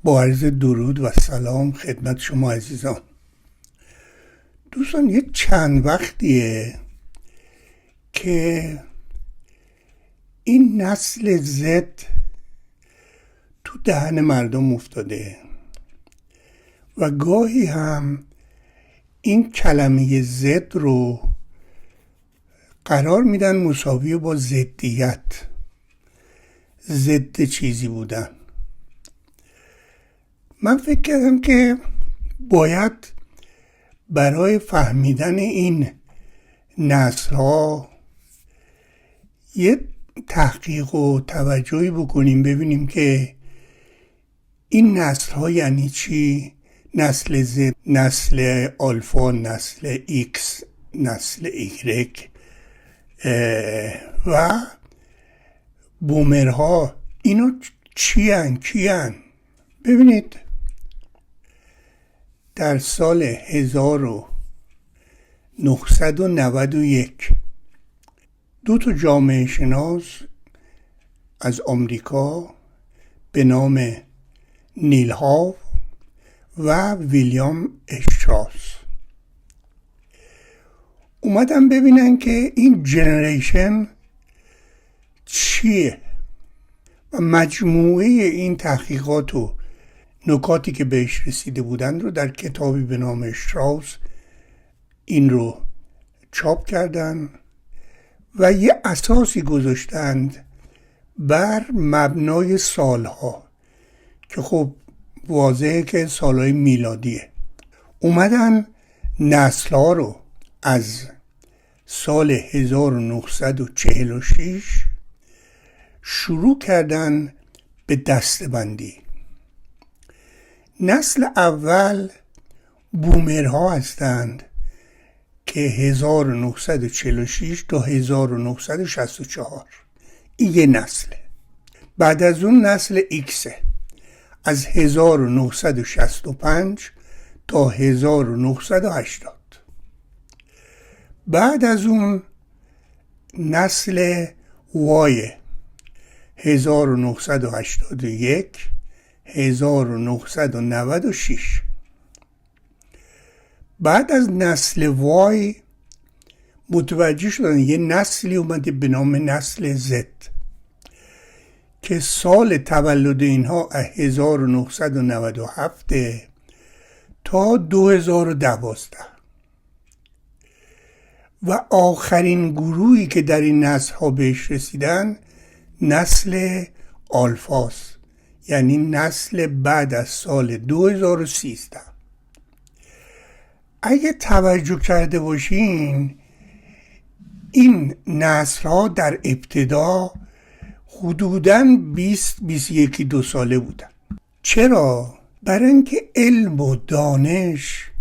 با عرض درود و سلام خدمت شما عزیزان. دوستان، یه چند وقتیه که این نسل زد تو دهن مردم افتاده و گاهی هم این کلمه زد رو قرار میدن مساوی با ضدیت، ضد چیزی بودن. من فکر کردم که باید برای فهمیدن این نسل‌ها یه تحقیق و توجهی بکنیم، ببینیم که این نسل‌ها یعنی چی؟ نسل زد، نسل آلفا، نسل ایکس، نسل ایگرگ و بومرها، اینا کیان؟ ببینید، در سال 1991 دو تا جامعه شناس از آمریکا به نام نیل هاو و ویلیام اشتراس اومدن ببینن که این جنریشن چیه و مجموعه این تحقیقات و نکاتی که بهش رسیده بودند رو در کتابی به نام اشتراس این رو چاپ کردن و یه اساسی گذاشتند بر مبنای سالها که خب واضحه که سالهای میلادیه. اومدن نسل‌ها رو از سال 1946 شروع کردن به دسته‌بندی. نسل اول بومرها هستند که 1946 تا 1964 این یه نسله. بعد از اون نسل ایکسه، از 1965 تا 1980. بعد از اون نسل وای، 1981 1996. بعد از نسل وای متوجه شدن یه نسلی اومده به نام نسل زد که سال تولد اینها 1997 تا 2012 و آخرین گروهی که در این نسل ها بهش رسیدن نسل آلفاست، یعنی نسل بعد از سال 2013. اگه توجه کرده باشین این نسل ها در ابتدا حدوداً 20-21 ساله بودن. چرا؟ برای اینکه علم و دانش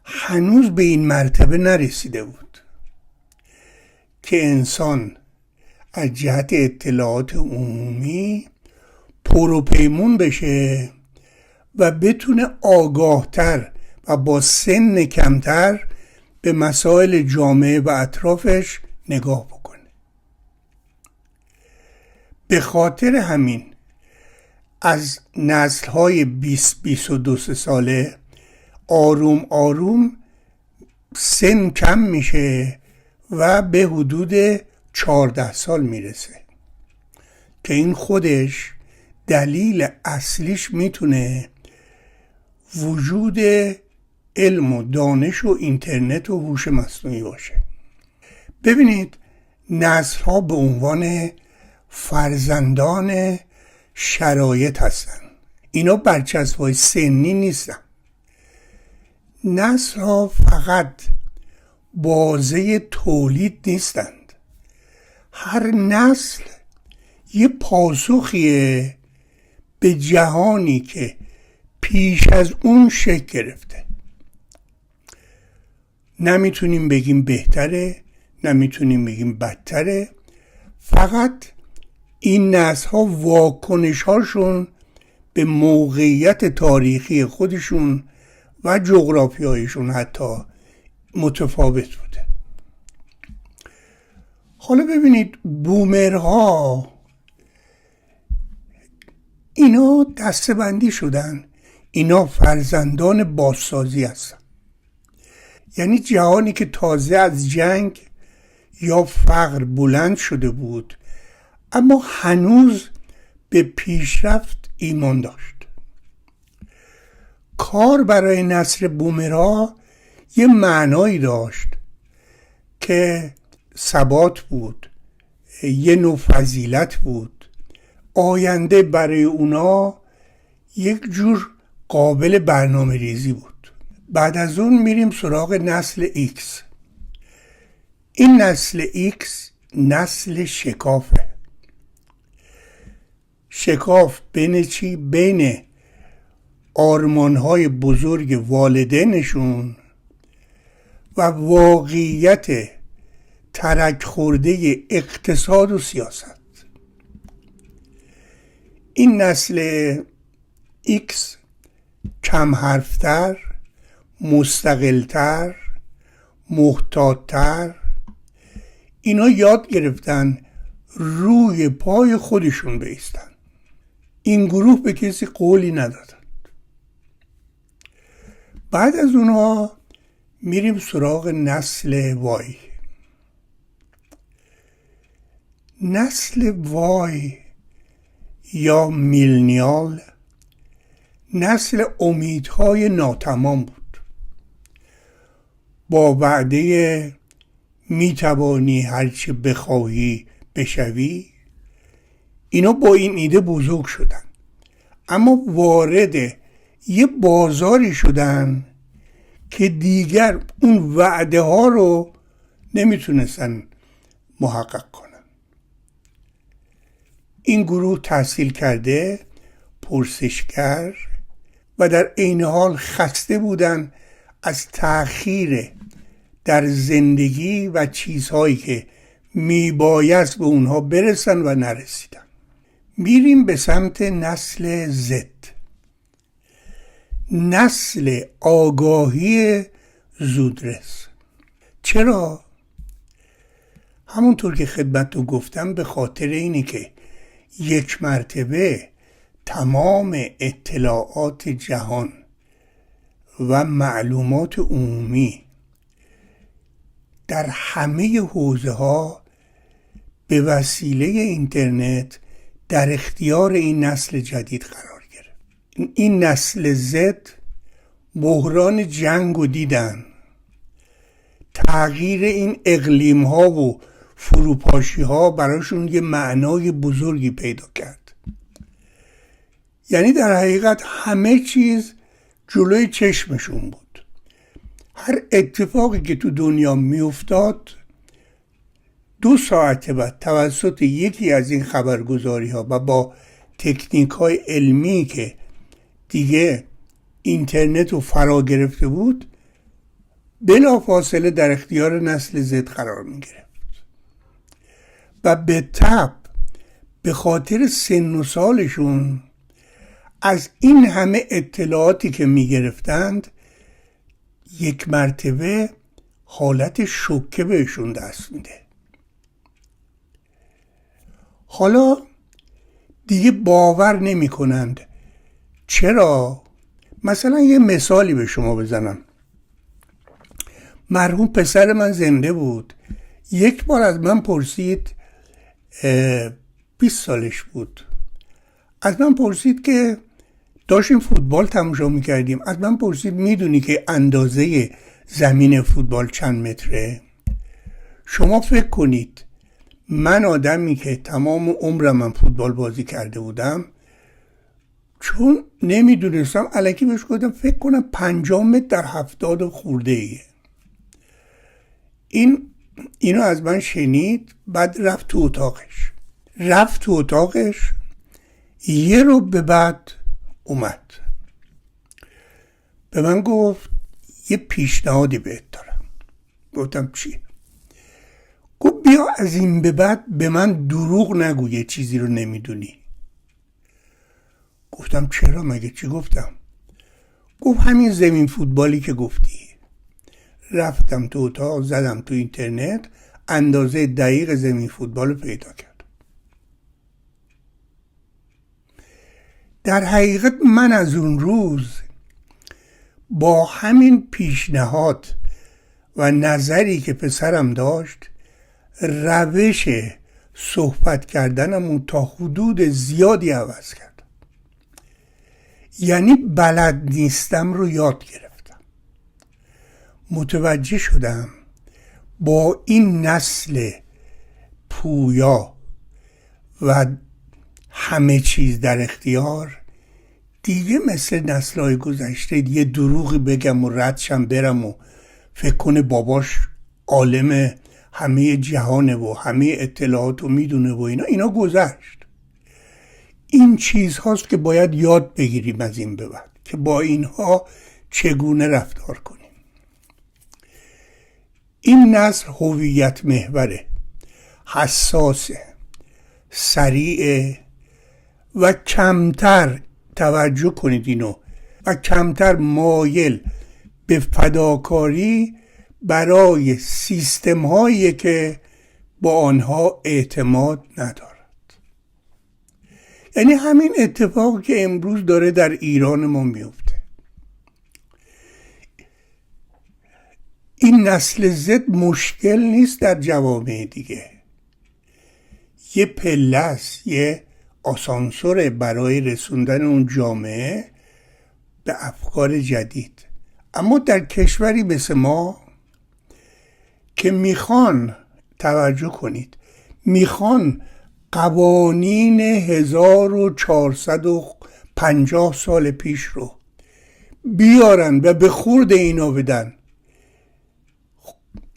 هنوز به این مرتبه نرسیده بود که انسان از جهت اطلاعات عمومی پروپیمون بشه و بتونه آگاهتر و با سن کمتر به مسائل جامعه و اطرافش نگاه بکنه. به خاطر همین از نسل‌های 20-22 ساله آروم آروم سن کم میشه و به حدود 14 سال میرسه که این خودش دلیل اصلیش میتونه وجود علم و دانش و اینترنت و هوش مصنوعی باشه. ببینید، نسل ها به عنوان فرزندان شرایط هستن. اینا برچسب‌های سنی نیستن. نسل ها فقط بازه تولید نیستند. هر نسل یه پاسخیه به جهانی که پیش از اون شکل گرفته. نمیتونیم بگیم بهتره، نمیتونیم بگیم بدتره. فقط این نسل ها واکنش هاشون به موقعیت تاریخی خودشون و جغرافیایشون حتی متفاوت بوده. حالا ببینید، بومرها اینا دسته‌بندی شدن، اینا فرزندان بازسازی هستن. یعنی جهانی که تازه از جنگ یا فقر بلند شده بود اما هنوز به پیشرفت ایمان داشت. کار برای نسل بومرها یه معنایی داشت که ثبات بود، یه نوع فضیلت بود. آینده برای اونا یک جور قابل برنامه ریزی بود. بعد از اون میریم سراغ نسل ایکس. این نسل ایکس نسل شکافه. شکاف بین چی؟ بین آرمانهای بزرگ والدینشون و واقعیت ترک خورده اقتصاد و سیاست. این نسل ایکس کم حرفتر، مستقلتر، محتاط‌تر، اینا یاد گرفتن روی پای خودشون بایستن. این گروه به کسی قولی ندادن. بعد از اونها میریم سراغ نسل وای. نسل وای یا میلنیال نسل امیدهای ناتمام بود. با وعده میتوانی هرچی بخواهی بشوی، اینا با این ایده بزرگ شدن، اما وارد یه بازاری شدن که دیگر اون وعده ها رو نمیتونستن محقق کنن. این گروه تحصیل کرده، پرسشگر و در عین حال خسته بودن از تأخیر در زندگی و چیزهایی که میبایست به اونها برسن و نرسیدن. میریم به سمت نسل زد، نسل آگاهی زودرس. چرا؟ همونطور که خدمتتون گفتم به خاطر اینه که یک مرتبه تمام اطلاعات جهان و معلومات عمومی در همه حوزه ها به وسیله اینترنت در اختیار این نسل جدید قرار گرفت. این نسل زد بحران جنگ رو دیدن، تغییر این اقلیم ها و فروپاشی ها براشون یه معنای بزرگی پیدا کرد. یعنی در حقیقت همه چیز جلوی چشمشون بود. هر اتفاقی که تو دنیا میافتاد 2 ساعت بعد توسط یکی از این خبرگزاری ها و با تکنیک های علمی که دیگه اینترنت رو فرا گرفته بود بلافاصله در اختیار نسل زد قرار می گرفت. و به تبع به خاطر سن و سالشون از این همه اطلاعاتی که می گرفتند یک مرتبه حالت شوکه بهشون دست میده. حالا دیگه باور نمی کنند. چرا؟ مثلا یه مثالی به شما بزنم. مرحوم پسر من زنده بود. یک بار از من پرسید، 20 سالش بود، از من پرسید که داشتیم فوتبال تماشا میکردیم، از من پرسید میدونی که اندازه زمین فوتبال چند متره؟ شما فکر کنید من آدمی که تمام عمرم من فوتبال بازی کرده بودم، چون نمیدونستم الکی بهش گفتم فکر کنم 50 متر در 70 خورده ایه. اینو از من شنید، بعد رفت تو اتاقش یه رو به بعد اومد به من گفت یه پیشنهادی بهت دارم. گفتم چی؟ گفت بیا از این به بعد به من دروغ نگو یه چیزی رو نمیدونی. گفتم چرا؟ مگه چی گفتم؟ گفت همین زمین فوتبالی که گفتی. رفتم تو اتاق، زدم تو اینترنت، اندازه دقیق زمین فوتبال رو پیدا کردم. در حقیقت من از اون روز با همین پیشنهاد و نظری که پسرم داشت روش صحبت کردنمون تا حدود زیادی عوض کردم. یعنی بلد نیستم رو یاد گرفتم. متوجه شدم با این نسل پویا و همه چیز در اختیار دیگه مثل نسل‌های گذشته یه دروغی بگم و ردشم برم و فکر کنه باباش عالم همه جهانه و همه اطلاعاتو میدونه و اینا گذشت. این چیز هاست که باید یاد بگیریم از این به بعد که با اینها چگونه رفتار کنیم. این نسل هویت محوره، حساسه، سریعه و کمتر، توجه کنید اینو، و کمتر مایل به فداکاری برای سیستم هایی که با آنها اعتماد ندارد. یعنی همین اتفاقی که امروز داره در ایران ما میفته. این نسل زد مشکل نیست در جوامع دیگه، یه پله است، یه آسانسور برای رسوندن اون جامعه به افکار جدید. اما در کشوری مثل ما که میخوان، توجه کنید، میخوان قوانین 1450 سال پیش رو بیارن و به خورد اینا بدن.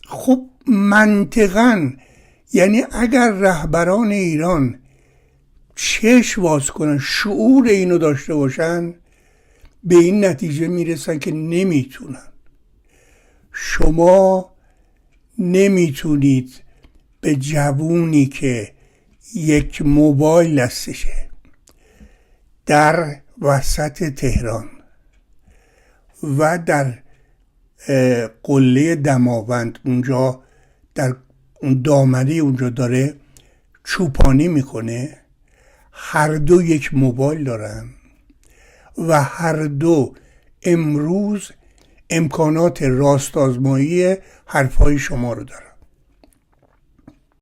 خب منطقاً یعنی اگر رهبران ایران چشم باز کنن، شعور اینو داشته باشن، به این نتیجه میرسن که نمیتونن. شما نمیتونید به جوونی که یک موبایل دستشه در وسط تهران و در قله دماوند اونجا در اون دامنه اونجا داره چوپانی میکنه، هر دو یک موبایل دارن و هر دو امروز امکانات راست آزمایی حرفای شما رو دارن.